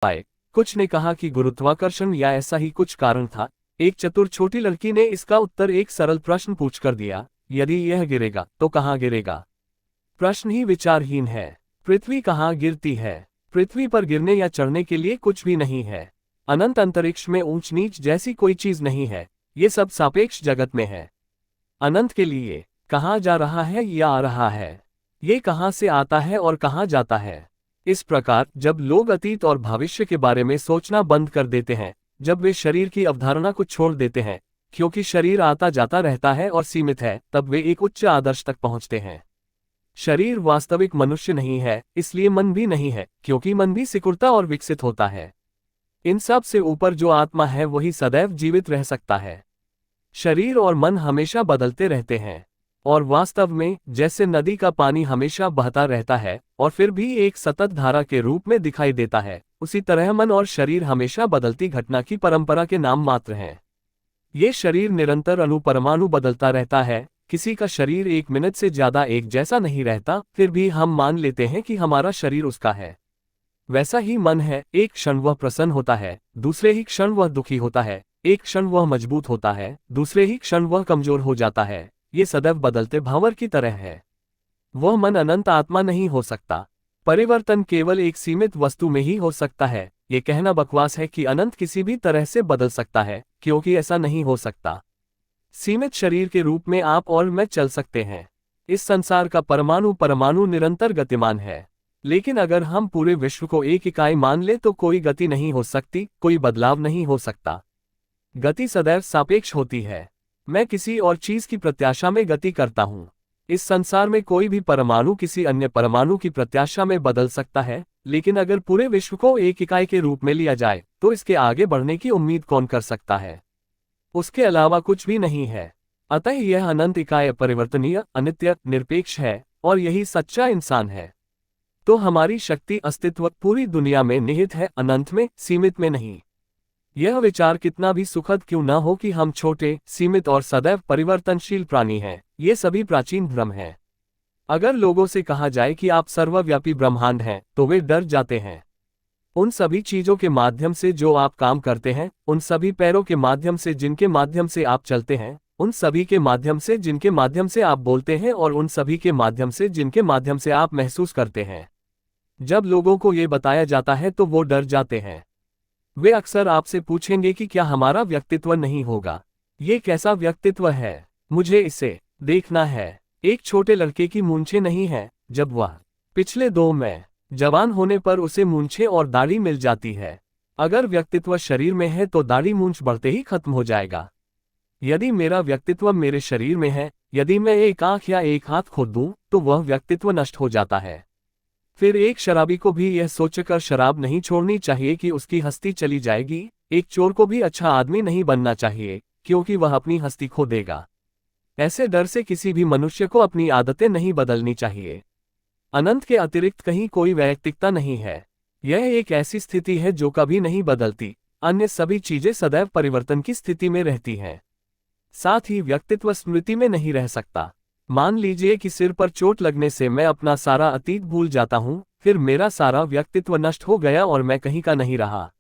पाए। कुछ ने कहा कि गुरुत्वाकर्षण या ऐसा ही कुछ कारण था। एक चतुर छोटी लड़की ने इसका उत्तर एक सरल प्रश्न पूछकर दिया, यदि यह गिरेगा तो कहाँ गिरेगा? प्रश्न ही विचारहीन है। पृथ्वी कहाँ गिरती है? पृथ्वी पर गिरने या चढ़ने के लिए कुछ भी नहीं है। अनंत अंतरिक्ष में ऊंच नीच जैसी कोई चीज नहीं है। ये सब सापेक्ष जगत में है। अनंत के लिए कहाँ जा रहा है या आ रहा है? ये कहाँ से आता है और कहाँ जाता है? इस प्रकार जब लोग अतीत और भविष्य के बारे में सोचना बंद कर देते हैं, जब वे शरीर की अवधारणा को छोड़ देते हैं, क्योंकि शरीर आता जाता रहता है और सीमित है, तब वे एक उच्च आदर्श तक पहुंचते हैं। शरीर वास्तविक मनुष्य नहीं है, इसलिए मन भी नहीं है, क्योंकि मन भी सिकुड़ता और विकसित होता है। इन सब से ऊपर जो आत्मा है वही सदैव जीवित रह सकता है। शरीर और मन हमेशा बदलते रहते हैं, और वास्तव में जैसे नदी का पानी हमेशा बहता रहता है और फिर भी एक सतत धारा के रूप में दिखाई देता है, उसी तरह मन और शरीर हमेशा बदलती घटना की परंपरा के नाम मात्र हैं। ये शरीर निरंतर अणु-परमाणु बदलता रहता है। किसी का शरीर 1 मिनट से ज्यादा एक जैसा नहीं रहता, फिर भी हम मान लेते हैं कि हमारा शरीर उसका है। वैसा ही मन है। एक क्षण वह प्रसन्न होता है, दूसरे ही क्षण वह दुखी होता है। एक क्षण वह मजबूत होता है, दूसरे ही क्षण वह कमजोर हो जाता है। ये सदैव बदलते भंवर की तरह है। वह मन अनंत आत्मा नहीं हो सकता। परिवर्तन केवल एक सीमित वस्तु में ही हो सकता है। ये कहना बकवास है कि अनंत किसी भी तरह से बदल सकता है, क्योंकि ऐसा नहीं हो सकता। सीमित शरीर के रूप में आप और मैं चल सकते हैं। इस संसार का परमाणु परमाणु निरंतर गतिमान है, लेकिन अगर हम पूरे विश्व को एक इकाई मान ले तो कोई गति नहीं हो सकती, कोई बदलाव नहीं हो सकता। गति सदैव सापेक्ष होती है। मैं किसी और चीज की प्रत्याशा में गति करता हूं। इस संसार में कोई भी परमाणु किसी अन्य परमाणु की प्रत्याशा में बदल सकता है, लेकिन अगर पूरे विश्व को एक इकाई के रूप में लिया जाए तो इसके आगे बढ़ने की उम्मीद कौन कर सकता है? उसके अलावा कुछ भी नहीं है। अतः यह अनंत इकाई परिवर्तनीय, अनित्य, निरपेक्ष है, और यही सच्चा इंसान है। तो हमारी शक्ति अस्तित्व पूरी दुनिया में निहित है, अनंत में, सीमित में नहीं। यह विचार कितना भी सुखद क्यों न हो कि हम छोटे, सीमित और सदैव परिवर्तनशील प्राणी हैं, ये सभी प्राचीन भ्रम हैं। अगर लोगों से कहा जाए कि आप सर्वव्यापी ब्रह्मांड हैं, तो वे डर जाते हैं। उन सभी चीजों के माध्यम से जो आप काम करते हैं, उन सभी पैरों के माध्यम से जिनके माध्यम से आप चलते हैं, उन सभी के माध्यम से जिनके माध्यम से आप बोलते हैं, और उन सभी के माध्यम से जिनके माध्यम से आप महसूस करते हैं। जब लोगों को ये बताया जाता है तो वो डर जाते हैं। वे अक्सर आपसे पूछेंगे कि क्या हमारा व्यक्तित्व नहीं होगा? ये कैसा व्यक्तित्व है? मुझे इसे देखना है। एक छोटे लड़के की मूंछें नहीं है। जब वह पिछले 2 में जवान होने पर उसे मूंछें और दाढ़ी मिल जाती है। अगर व्यक्तित्व शरीर में है तो दाढ़ी मूंछ बढ़ते ही खत्म हो जाएगा। यदि मेरा व्यक्तित्व मेरे शरीर में है, यदि मैं एक आंख या एक हाथ खो दूं, तो वह व्यक्तित्व नष्ट हो जाता है। फिर एक शराबी को भी यह सोचकर शराब नहीं छोड़नी चाहिए कि उसकी हस्ती चली जाएगी। एक चोर को भी अच्छा आदमी नहीं बनना चाहिए, क्योंकि वह अपनी हस्ती खो देगा। ऐसे डर से किसी भी मनुष्य को अपनी आदतें नहीं बदलनी चाहिए। अनंत के अतिरिक्त कहीं कोई वैयक्तिकता नहीं है। यह एक ऐसी स्थिति है जो कभी नहीं बदलती। अन्य सभी चीजें सदैव परिवर्तन की स्थिति में रहती हैं। साथ ही व्यक्तित्व स्मृति में नहीं रह सकता। मान लीजिए कि सिर पर चोट लगने से मैं अपना सारा अतीत भूल जाता हूं, फिर मेरा सारा व्यक्तित्व नष्ट हो गया और मैं कहीं का नहीं रहा।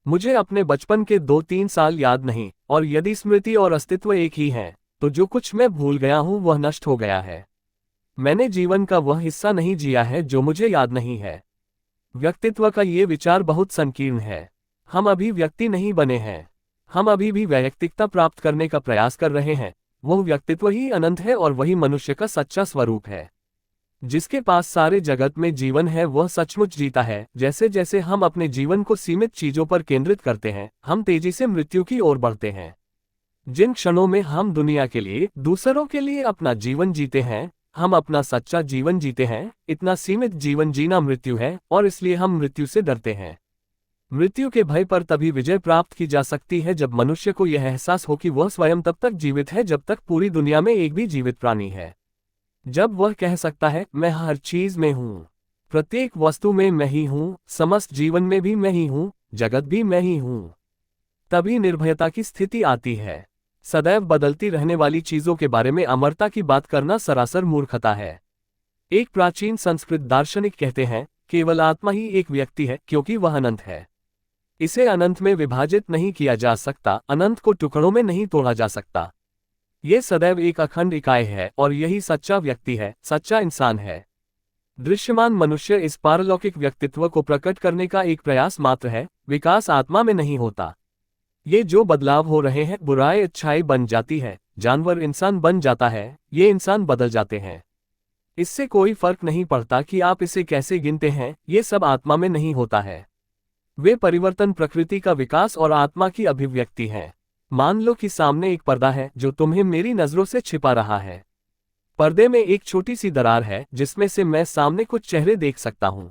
मुझे अपने बचपन के 2-3 साल याद नहीं, और यदि स्मृति और अस्तित्व एक ही हैं, तो जो कुछ मैं भूल गया हूं वह नष्ट हो गया है। मैंने जीवन का वह हिस्सा नहीं जिया है जो मुझे याद नहीं है। व्यक्तित्व का ये विचार बहुत संकीर्ण है। हम अभी व्यक्ति नहीं बने हैं। हम अभी भी वैयक्तिकता प्राप्त करने का प्रयास कर रहे हैं। वह व्यक्तित्व ही अनंत है और वही मनुष्य का सच्चा स्वरूप है। जिसके पास सारे जगत में जीवन है वह सचमुच जीता है। जैसे जैसे हम अपने जीवन को सीमित चीजों पर केंद्रित करते हैं, हम तेजी से मृत्यु की ओर बढ़ते हैं। जिन क्षणों में हम दुनिया के लिए, दूसरों के लिए अपना जीवन जीते हैं, हम अपना सच्चा जीवन जीते हैं। इतना सीमित जीवन जीना मृत्यु है, और इसलिए हम मृत्यु से डरते हैं। मृत्यु के भय पर तभी विजय प्राप्त की जा सकती है जब मनुष्य को यह एहसास हो कि वह स्वयं तब तक जीवित है जब तक पूरी दुनिया में एक भी जीवित प्राणी है। जब वह कह सकता है, मैं हर चीज में हूँ, प्रत्येक वस्तु में मैं ही हूँ, समस्त जीवन में भी मैं ही हूँ, जगत भी मैं ही हूँ, तभी निर्भयता की स्थिति आती है। सदैव बदलती रहने वाली चीजों के बारे में अमरता की बात करना सरासर मूर्खता है। एक प्राचीन संस्कृत दार्शनिक कहते हैं, केवल आत्मा ही एक व्यक्ति है, क्योंकि वह अनंत है। इसे अनंत में विभाजित नहीं किया जा सकता, अनंत को टुकड़ों में नहीं तोड़ा जा सकता। ये सदैव एक अखंड इकाई है और यही सच्चा व्यक्ति है, सच्चा इंसान है। दृश्यमान मनुष्य इस पारलौकिक व्यक्तित्व को प्रकट करने का एक प्रयास मात्र है, विकास आत्मा में नहीं होता। ये जो बदलाव हो रहे हैं, बुराई अच्छाई बन जाती है, जानवर इंसान बन जाता है, ये इंसान बदल जाते हैं। इससे कोई फर्क नहीं पड़ता कि आप इसे कैसे गिनते हैं, ये सब आत्मा में नहीं होता है। वे परिवर्तन प्रकृति का विकास और आत्मा की अभिव्यक्ति हैं। मान लो कि सामने एक पर्दा है जो तुम्हें मेरी नजरों से छिपा रहा है। पर्दे में एक छोटी सी दरार है जिसमें से मैं सामने कुछ चेहरे देख सकता हूं।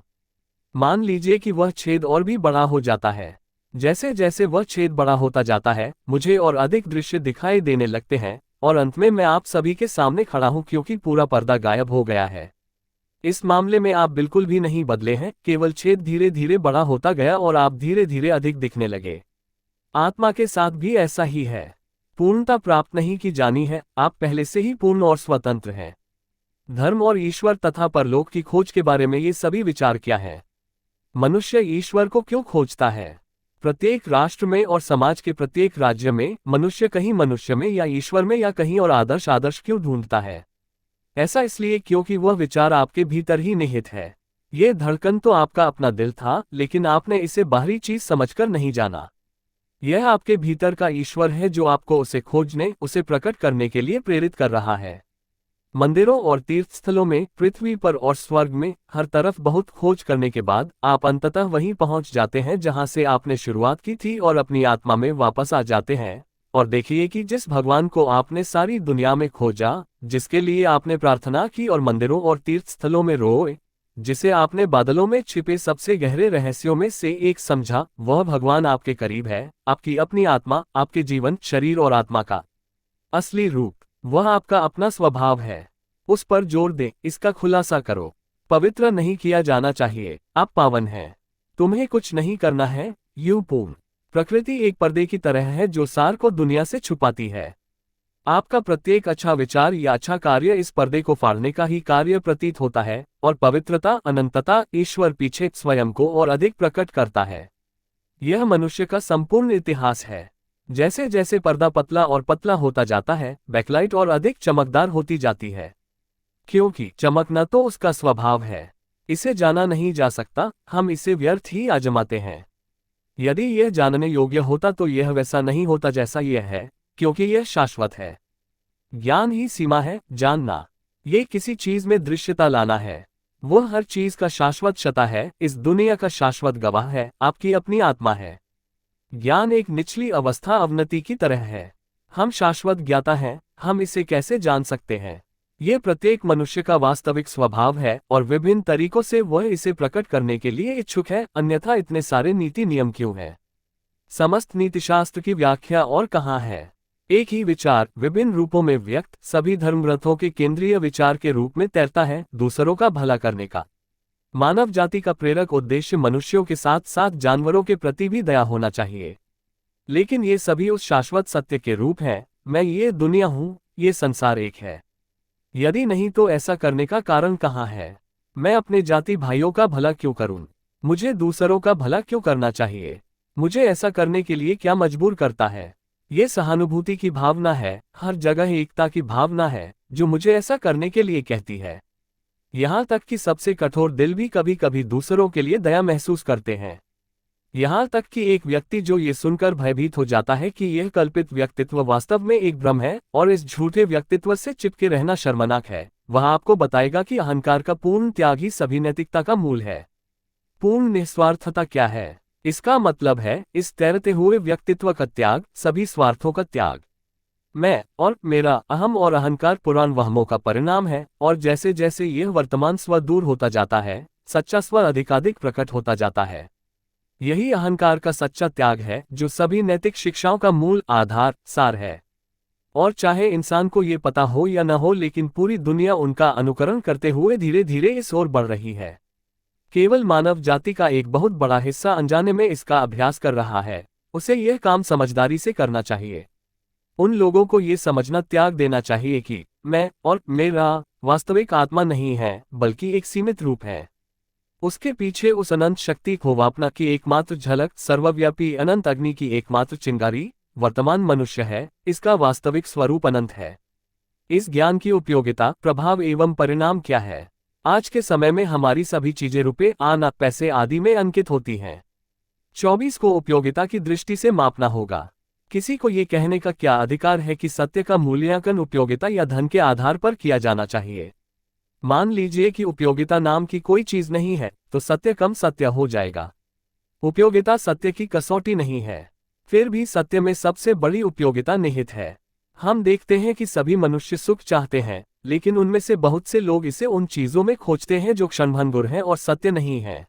मान लीजिए कि वह छेद और भी बड़ा हो जाता है। जैसे जैसे वह छेद बड़ा होता जाता है, मुझे और अधिक दृश्य दिखाई देने लगते हैं और अंत में मैं आप सभी के सामने खड़ा हूं क्योंकि पूरा पर्दा गायब हो गया है। इस मामले में आप बिल्कुल भी नहीं बदले हैं, केवल छेद धीरे धीरे बड़ा होता गया और आप धीरे धीरे अधिक दिखने लगे। आत्मा के साथ भी ऐसा ही है। पूर्णता प्राप्त नहीं की जानी है, आप पहले से ही पूर्ण और स्वतंत्र हैं। धर्म और ईश्वर तथा परलोक की खोज के बारे में ये सभी विचार क्या है? मनुष्य ईश्वर को क्यों खोजता है? प्रत्येक राष्ट्र में और समाज के प्रत्येक राज्य में मनुष्य कहीं मनुष्य में या ईश्वर में या कहीं और आदर्श क्यों ढूंढता है? ऐसा इसलिए क्योंकि वह विचार आपके भीतर ही निहित है। ये धड़कन तो आपका अपना दिल था, लेकिन आपने इसे बाहरी चीज समझकर नहीं जाना। यह आपके भीतर का ईश्वर है जो आपको उसे खोजने, उसे प्रकट करने के लिए प्रेरित कर रहा है। मंदिरों और तीर्थस्थलों में, पृथ्वी पर और स्वर्ग में, हर तरफ बहुत खोज करने के बाद आप अंततः वहीं पहुंच जाते हैं जहां से आपने शुरुआत की थी और अपनी आत्मा में वापस आ जाते हैं। और देखिए कि जिस भगवान को आपने सारी दुनिया में खोजा, जिसके लिए आपने प्रार्थना की और मंदिरों और तीर्थस्थलों में रोए, जिसे आपने बादलों में छिपे सबसे गहरे रहस्यों में से एक समझा, वह भगवान आपके करीब है, आपकी अपनी आत्मा, आपके जीवन, शरीर और आत्मा का असली रूप। वह आपका अपना स्वभाव है। उस पर जोर दें, इसका खुलासा करो। पवित्र नहीं किया जाना चाहिए, आप पावन हैं। तुम्हें कुछ नहीं करना है, यू पूर्ण। प्रकृति एक पर्दे की तरह है जो सार को दुनिया से छुपाती है। आपका प्रत्येक अच्छा विचार या अच्छा कार्य इस पर्दे को फाड़ने का ही कार्य प्रतीत होता है, और पवित्रता, अनंतता, ईश्वर पीछे स्वयं को और अधिक प्रकट करता है। यह मनुष्य का संपूर्ण इतिहास है। जैसे जैसे पर्दा पतला और पतला होता जाता है, बैकलाइट और अधिक चमकदार होती जाती है। क्योंकि चमकना तो उसका स्वभाव है। इसे जाना नहीं जा सकता, हम इसे व्यर्थ ही आजमाते हैं। यदि यह जानने योग्य होता तो यह वैसा नहीं होता जैसा यह है, क्योंकि यह शाश्वत है। ज्ञान ही सीमा है, जानना। ये किसी चीज में दृश्यता लाना है। वह हर चीज का शाश्वत सत्ता है, इस दुनिया का शाश्वत गवाह है, आपकी अपनी आत्मा है। ज्ञान एक निचली अवस्था अवनति की तरह है। हम शाश्वत ज्ञाता हैं, हम इसे कैसे जान सकते हैं? यह प्रत्येक मनुष्य का वास्तविक स्वभाव है और विभिन्न तरीकों से वह इसे प्रकट करने के लिए इच्छुक है, अन्यथा इतने सारे नीति नियम क्यों हैं? समस्त नीतिशास्त्र की व्याख्या और कहाँ है? एक ही विचार विभिन्न रूपों में व्यक्त, सभी धर्मग्रंथों के केंद्रीय विचार के रूप में तैरता है, दूसरों का भला करने का। मानव जाति का प्रेरक उद्देश्य मनुष्यों के साथ साथ जानवरों के प्रति भी दया होना चाहिए। लेकिन ये सभी उस शाश्वत सत्य के रूप हैं, मैं ये दुनिया हूँ, ये संसार एक है। यदि नहीं तो ऐसा करने का कारण कहाँ है? मैं अपने जाति भाइयों का भला क्यों करूं? मुझे दूसरों का भला क्यों करना चाहिए? मुझे ऐसा करने के लिए क्या मजबूर करता है? ये सहानुभूति की भावना है, हर जगह एकता की भावना है, जो मुझे ऐसा करने के लिए कहती है। यहाँ तक कि सबसे कठोर दिल भी कभी कभी दूसरों के लिए दया महसूस करते हैं। यहाँ तक कि एक व्यक्ति जो ये सुनकर भयभीत हो जाता है कि यह कल्पित व्यक्तित्व वास्तव में एक भ्रम है और इस झूठे व्यक्तित्व से चिपके रहना शर्मनाक है, वह आपको बताएगा कि अहंकार का पूर्ण त्याग ही सभी नैतिकता का मूल है। पूर्ण निस्वार्थता क्या है? इसका मतलब है इस तैरते हुए व्यक्तित्व का त्याग, सभी स्वार्थों का त्याग। मैं और मेरा, अहम और अहंकार पुराण वहमों का परिणाम है, और जैसे जैसे यह वर्तमान स्व दूर होता जाता है, सच्चा स्व अधिकाधिक प्रकट होता जाता है। यही अहंकार का सच्चा त्याग है जो सभी नैतिक शिक्षाओं का मूल आधार, सार है। और चाहे इंसान को ये पता हो या न हो, लेकिन पूरी दुनिया उनका अनुकरण करते हुए धीरे धीरे इस ओर बढ़ रही है। केवल मानव जाति का एक बहुत बड़ा हिस्सा अनजाने में इसका अभ्यास कर रहा है। उसे यह काम समझदारी से करना चाहिए। उन लोगों को ये समझना त्याग देना चाहिए कि मैं और मेरा वास्तविक आत्मा नहीं है, बल्कि एक सीमित रूप है। उसके पीछे उस अनंत शक्ति खोवापना की एकमात्र झलक, सर्वव्यापी अनंत अग्नि की एकमात्र चिंगारी वर्तमान मनुष्य है। इसका वास्तविक स्वरूप अनंत है। इस ज्ञान की उपयोगिता, प्रभाव एवं परिणाम क्या है? आज के समय में हमारी सभी चीजें रुपए, आना, पैसे आदि में अंकित होती हैं। 24 को उपयोगिता की दृष्टि से मापना होगा। किसी को ये कहने का क्या अधिकार है कि सत्य का मूल्यांकन उपयोगिता या धन के आधार पर किया जाना चाहिए? मान लीजिए कि उपयोगिता नाम की कोई चीज नहीं है, तो सत्य कम सत्य हो जाएगा। उपयोगिता सत्य की कसौटी नहीं है। फिर भी सत्य में सबसे बड़ी उपयोगिता निहित है। हम देखते हैं कि सभी मनुष्य सुख चाहते हैं, लेकिन उनमें से बहुत से लोग इसे उन चीजों में खोजते हैं जो क्षणभंगुर हैं और सत्य नहीं है।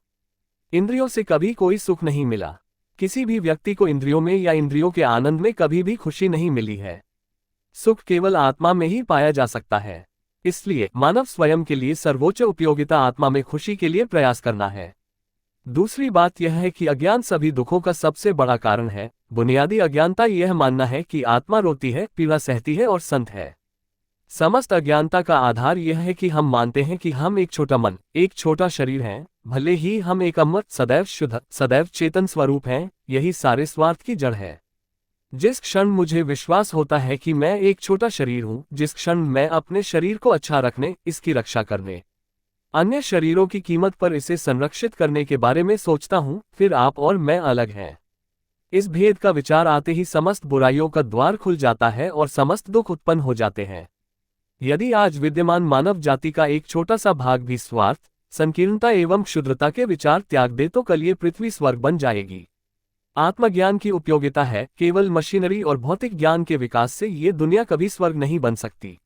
इंद्रियों से कभी कोई सुख नहीं मिला। किसी भी व्यक्ति को इंद्रियों में या इंद्रियों के आनंद में कभी भी खुशी नहीं मिली है। सुख केवल आत्मा में ही पाया जा सकता है। इसलिए मानव स्वयं के लिए सर्वोच्च उपयोगिता आत्मा में खुशी के लिए प्रयास करना है। दूसरी बात यह है कि अज्ञान सभी दुखों का सबसे बड़ा कारण है। बुनियादी अज्ञानता यह मानना है कि आत्मा रोती है, पीड़ा सहती है और संत है। समस्त अज्ञानता का आधार यह है कि हम मानते हैं कि हम एक छोटा मन, एक छोटा शरीर हैं, भले ही हम एक अमर, सदैव शुद्ध, सदैव चेतन स्वरूप हैं। यही सारे स्वार्थ की जड़ है। जिस क्षण मुझे विश्वास होता है कि मैं एक छोटा शरीर हूं, जिस क्षण मैं अपने शरीर को अच्छा रखने, इसकी रक्षा करने, अन्य शरीरों की कीमत पर इसे संरक्षित करने के बारे में सोचता हूं, फिर आप और मैं अलग हैं। इस भेद का विचार आते ही समस्त बुराइयों का द्वार खुल जाता है और समस्त दुख उत्पन्न हो जाते हैं। यदि आज विद्यमान मानव जाति का एक छोटा सा भाग भी स्वार्थ, संकीर्णता एवं क्षुद्रता के विचार त्याग दे तो कल ये पृथ्वी स्वर्ग बन जाएगी। आत्मज्ञान की उपयोगिता है, केवल मशीनरी और भौतिक ज्ञान के विकास से ये दुनिया कभी स्वर्ग नहीं बन सकती।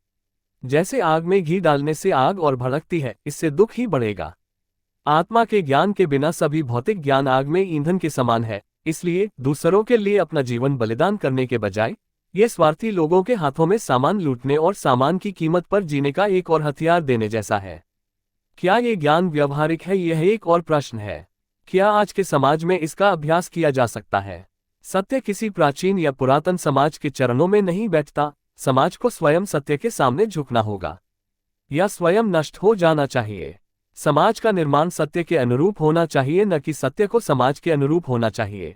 जैसे आग में घी डालने से आग और भड़कती है, इससे दुख ही बढ़ेगा। आत्मा के ज्ञान के बिना सभी भौतिक ज्ञान आग में ईंधन के समान है। इसलिए दूसरों के लिए अपना जीवन बलिदान करने के बजाय ये स्वार्थी लोगों के हाथों में सामान लूटने और सामान की कीमत पर जीने का एक और हथियार देने जैसा है। क्या ये ज्ञान व्यवहारिक है? यह एक और प्रश्न है। क्या आज के समाज में इसका अभ्यास किया जा सकता है? सत्य किसी प्राचीन या पुरातन समाज के चरणों में नहीं बैठता। समाज को स्वयं सत्य के सामने झुकना होगा या स्वयं नष्ट हो जाना चाहिए। समाज का निर्माण सत्य के अनुरूप होना चाहिए, न कि सत्य को समाज के अनुरूप होना चाहिए।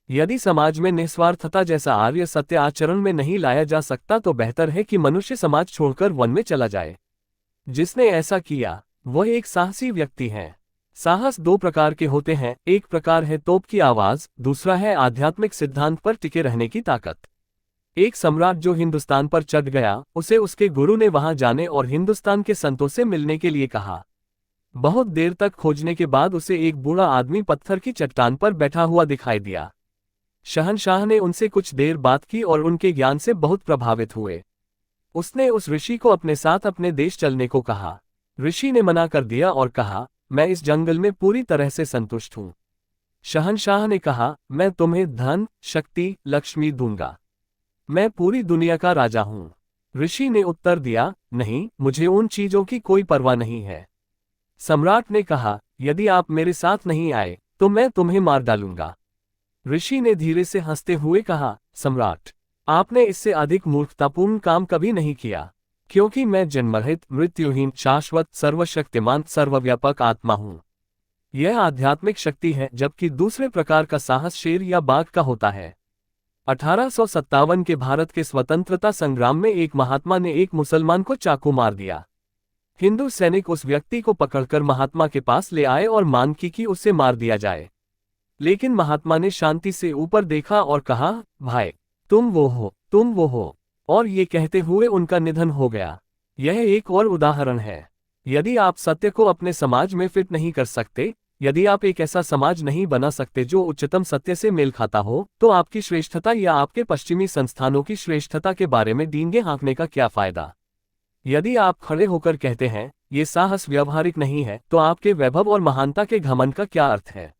यदि समाज में निस्वार्थता जैसा आर्य सत्य आचरण में नहीं लाया जा सकता तो बेहतर है कि मनुष्य समाज छोड़कर वन में चला जाए। जिसने ऐसा किया वह एक साहसी व्यक्ति है। साहस दो प्रकार के होते हैं, एक प्रकार है तोप की आवाज, दूसरा है आध्यात्मिक सिद्धांत पर टिके रहने की ताकत। एक सम्राट जो हिंदुस्तान पर चढ़ गया, उसे उसके गुरु ने वहां जाने और हिंदुस्तान के संतों से मिलने के लिए कहा। बहुत देर तक खोजने के बाद उसे एक बूढ़ा आदमी पत्थर की चट्टान पर बैठा हुआ दिखाई दिया। शहंशाह ने उनसे कुछ देर बात की और उनके ज्ञान से बहुत प्रभावित हुए। उसने उस ऋषि को अपने साथ अपने देश चलने को कहा। ऋषि ने मना कर दिया और कहा, मैं इस जंगल में पूरी तरह से संतुष्ट हूं। शहंशाह ने कहा, मैं तुम्हें धन, शक्ति, लक्ष्मी दूंगा। मैं पूरी दुनिया का राजा हूं। ऋषि ने उत्तर दिया, नहीं, मुझे उन चीजों की कोई परवाह नहीं है। सम्राट ने कहा, यदि आप मेरे साथ नहीं आए तो मैं तुम्हें मार डालूंगा। ऋषि ने धीरे से हंसते हुए कहा, सम्राट, आपने इससे अधिक मूर्खतापूर्ण काम कभी नहीं किया, क्योंकि मैं जन्मरहित, मृत्युहीन, शाश्वत, सर्वशक्तिमान, सर्वव्यापक आत्मा हूं। यह आध्यात्मिक शक्ति है, जबकि दूसरे प्रकार का साहस शेर या बाघ का होता है। 1857 के भारत के स्वतंत्रता संग्राम में एक महात्मा ने एक मुसलमान को चाकू मार दिया। हिंदू सैनिक उस व्यक्ति को पकड़कर महात्मा के पास ले आए और मांग की कि उसे मार दिया जाए। लेकिन महात्मा ने शांति से ऊपर देखा और कहा, भाई, तुम वो हो, और ये कहते हुए उनका निधन हो गया। यह एक और उदाहरण है। यदि आप सत्य को अपने समाज में फिट नहीं कर सकते, यदि आप एक ऐसा समाज नहीं बना सकते जो उच्चतम सत्य से मेल खाता हो, तो आपकी श्रेष्ठता या आपके पश्चिमी संस्थानों की श्रेष्ठता के बारे में डींगे हाँकने का क्या फायदा? यदि आप खड़े होकर कहते हैं, ये साहस व्यवहारिक नहीं है, तो आपके वैभव और महानता के घमंड का क्या अर्थ है?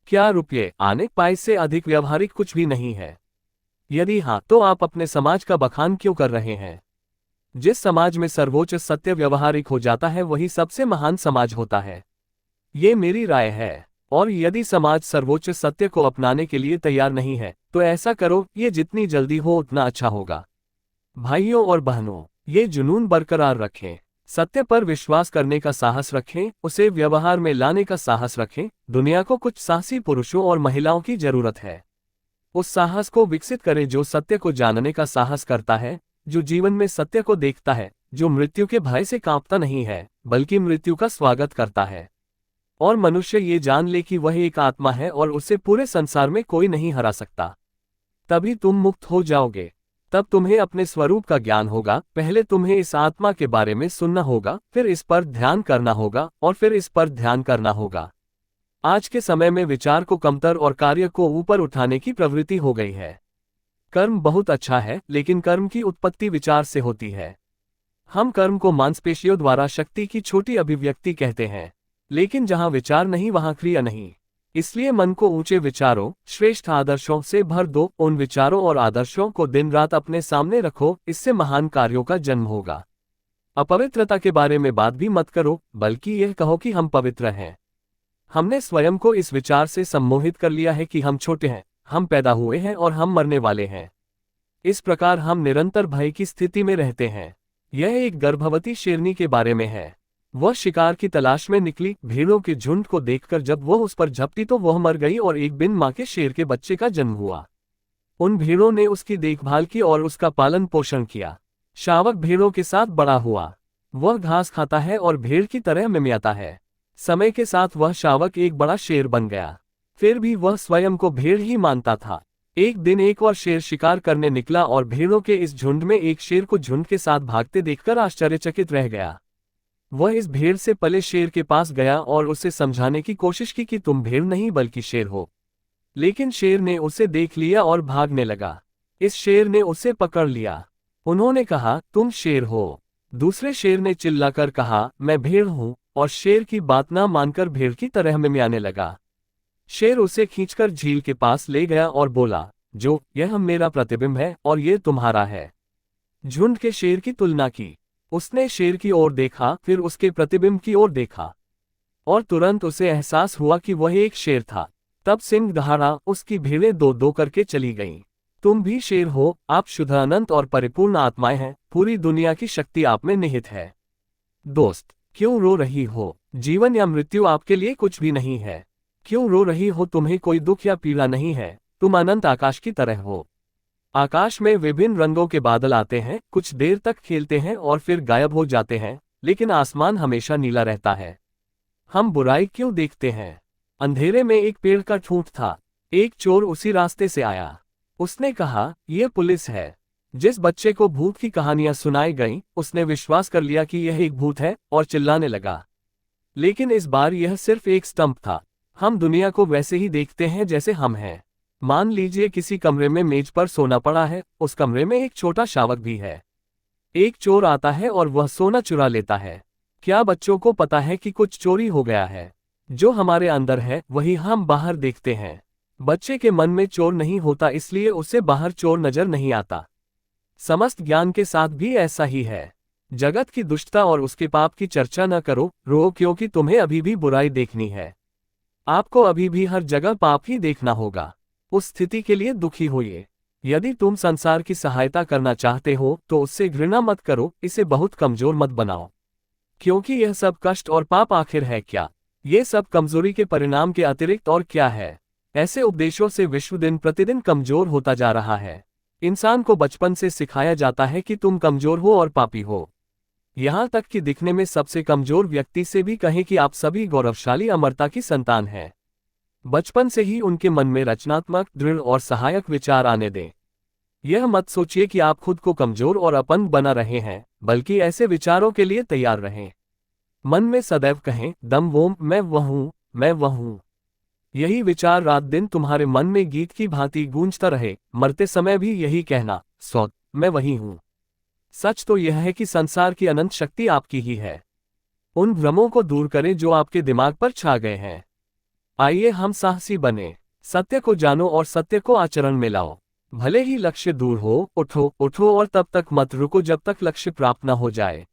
क्या रुपये, आने पाए से अधिक व्यवहारिक कुछ भी नहीं है? यदि हाँ, तो आप अपने समाज का बखान क्यों कर रहे हैं? जिस समाज में सर्वोच्च सत्य व्यवहारिक हो जाता है वही सबसे महान समाज होता है। ये मेरी राय है। और यदि समाज सर्वोच्च सत्य को अपनाने के लिए तैयार नहीं है, तो ऐसा करो, ये जितनी जल्दी हो उतना अच्छा होगा। भाइयों और बहनों, ये जुनून बरकरार रखें। सत्य पर विश्वास करने का साहस रखें, उसे व्यवहार में लाने का साहस रखें। दुनिया को कुछ साहसी पुरुषों और महिलाओं की जरूरत है। उस साहस को विकसित करें जो सत्य को जानने का साहस करता है, जो जीवन में सत्य को देखता है, जो मृत्यु के भय से कांपता नहीं है बल्कि मृत्यु का स्वागत करता है। और मनुष्य ये जान ले कि वह एक आत्मा है और उसे पूरे संसार में कोई नहीं हरा सकता। तभी तुम मुक्त हो जाओगे। तब तुम्हें अपने स्वरूप का ज्ञान होगा। पहले तुम्हें इस आत्मा के बारे में सुनना होगा, फिर इस पर ध्यान करना होगा और फिर इस पर ध्यान करना होगा। आज के समय में विचार को कमतर और कार्य को ऊपर उठाने की प्रवृत्ति हो गई है। कर्म बहुत अच्छा है, लेकिन कर्म की उत्पत्ति विचार से होती है। हम कर्म को मांसपेशियों द्वारा शक्ति की छोटी अभिव्यक्ति कहते हैं, लेकिन जहां विचार नहीं वहां क्रिया नहीं। इसलिए मन को ऊंचे विचारों, श्रेष्ठ आदर्शों से भर दो। उन विचारों और आदर्शों को दिन रात अपने सामने रखो, इससे महान कार्यों का जन्म होगा। अपवित्रता के बारे में बात भी मत करो, बल्कि यह कहो कि हम पवित्र हैं। हमने स्वयं को इस विचार से सम्मोहित कर लिया है कि हम छोटे हैं, हम पैदा हुए हैं और हम मरने वाले हैं। इस प्रकार हम निरंतर भय की स्थिति में रहते हैं। यह एक गर्भवती शेरनी के बारे में है। वह शिकार की तलाश में निकली। भेड़ों के झुंड को देखकर जब वह उस पर झपटी तो वह मर गई और एक बिन मां के शेर के बच्चे का जन्म हुआ। उन भेड़ों ने उसकी देखभाल की और उसका पालन पोषण किया। शावक भेड़ों के साथ बड़ा हुआ। वह घास खाता है और भेड़ की तरह मिमियाता है। समय के साथ वह शावक एक बड़ा शेर बन गया। फिर भी वह स्वयं को भेड़ ही मानता था। एक दिन एक और शेर शिकार करने निकला और भेड़ों के इस झुंड में एक शेर को झुंड के साथ भागते देखकर आश्चर्यचकित रह गया। वह इस भेड़ से पले शेर के पास गया और उसे समझाने की कोशिश की कि तुम भेड़ नहीं बल्कि शेर हो। लेकिन शेर ने उसे देख लिया और भागने लगा। इस शेर ने उसे पकड़ लिया। उन्होंने कहा, तुम शेर हो। दूसरे शेर ने चिल्लाकर कहा, मैं भेड़ हूं, और शेर की बात ना मानकर भेड़ की तरह मिमियाने लगा। शेर उसे खींचकर झील के पास ले गया और बोला, जो यह मेरा प्रतिबिंब है और ये तुम्हारा है। झुंड के शेर की तुलना की। उसने शेर की ओर देखा, फिर उसके प्रतिबिंब की ओर देखा, और तुरंत उसे एहसास हुआ कि वह एक शेर था। तब सिंह दहाड़ा, उसकी भेड़ें दो दो करके चली गईं। तुम भी शेर हो। आप शुद्ध, अनंत और परिपूर्ण आत्माएं हैं। पूरी दुनिया की शक्ति आप में निहित है। दोस्त, क्यों रो रही हो? जीवन या मृत्यु आपके लिए कुछ भी नहीं है। क्यों रो रही हो? तुम्हें कोई दुख या पीड़ा नहीं है। तुम अनंत आकाश की तरह हो। आकाश में विभिन्न रंगों के बादल आते हैं, कुछ देर तक खेलते हैं और फिर गायब हो जाते हैं, लेकिन आसमान हमेशा नीला रहता है। हम बुराई क्यों देखते हैं? अंधेरे में एक पेड़ का ठूंठ था। एक चोर उसी रास्ते से आया। उसने कहा, यह पुलिस है। जिस बच्चे को भूत की कहानियां सुनाई गईं, उसने विश्वास कर लिया कि यह एक भूत है और चिल्लाने लगा। लेकिन इस बार यह सिर्फ एक स्टंप था। हम दुनिया को वैसे ही देखते हैं जैसे हम हैं। मान लीजिए किसी कमरे में मेज पर सोना पड़ा है। उस कमरे में एक छोटा शावक भी है। एक चोर आता है और वह सोना चुरा लेता है। क्या बच्चों को पता है कि कुछ चोरी हो गया है? जो हमारे अंदर है वही हम बाहर देखते हैं। बच्चे के मन में चोर नहीं होता, इसलिए उसे बाहर चोर नजर नहीं आता। समस्त ज्ञान के साथ भी ऐसा ही है। जगत की दुष्टता और उसके पाप की चर्चा न करो। रो, क्योंकि तुम्हें अभी भी बुराई देखनी है। आपको अभी भी हर जगह पाप ही देखना होगा। उस स्थिति के लिए दुखी होइए। यदि तुम संसार की सहायता करना चाहते हो तो उससे घृणा मत करो, इसे बहुत कमजोर मत बनाओ। क्योंकि यह सब कष्ट और पाप आखिर है क्या? ये सब कमजोरी के परिणाम के अतिरिक्त और क्या है? ऐसे उपदेशों से विश्व दिन प्रतिदिन कमजोर होता जा रहा है। इंसान को बचपन से सिखाया जाता है कि तुम कमजोर हो और पापी हो। यहाँ तक कि दिखने में सबसे कमजोर व्यक्ति से भी कहें कि आप सभी गौरवशाली अमरता की संतान हैं। बचपन से ही उनके मन में रचनात्मक, दृढ़ और सहायक विचार आने दें। यह मत सोचिए कि आप खुद को कमजोर और अपंग बना रहे हैं, बल्कि ऐसे विचारों के लिए तैयार रहें। मन में सदैव कहें, दम वोम, मैं वह हूं, मैं वह हूं। यही विचार रात दिन तुम्हारे मन में गीत की भांति गूंजता रहे। मरते समय भी यही कहना, सौत, मैं वही हूं। सच तो यह है कि संसार की अनंत शक्ति आपकी ही है। उन भ्रमों को दूर करें जो आपके दिमाग पर छा गए हैं। आइए हम साहसी बने। सत्य को जानो और सत्य को आचरण में लाओ। भले ही लक्ष्य दूर हो, उठो उठो और तब तक मत रुको जब तक लक्ष्य प्राप्त न हो जाए।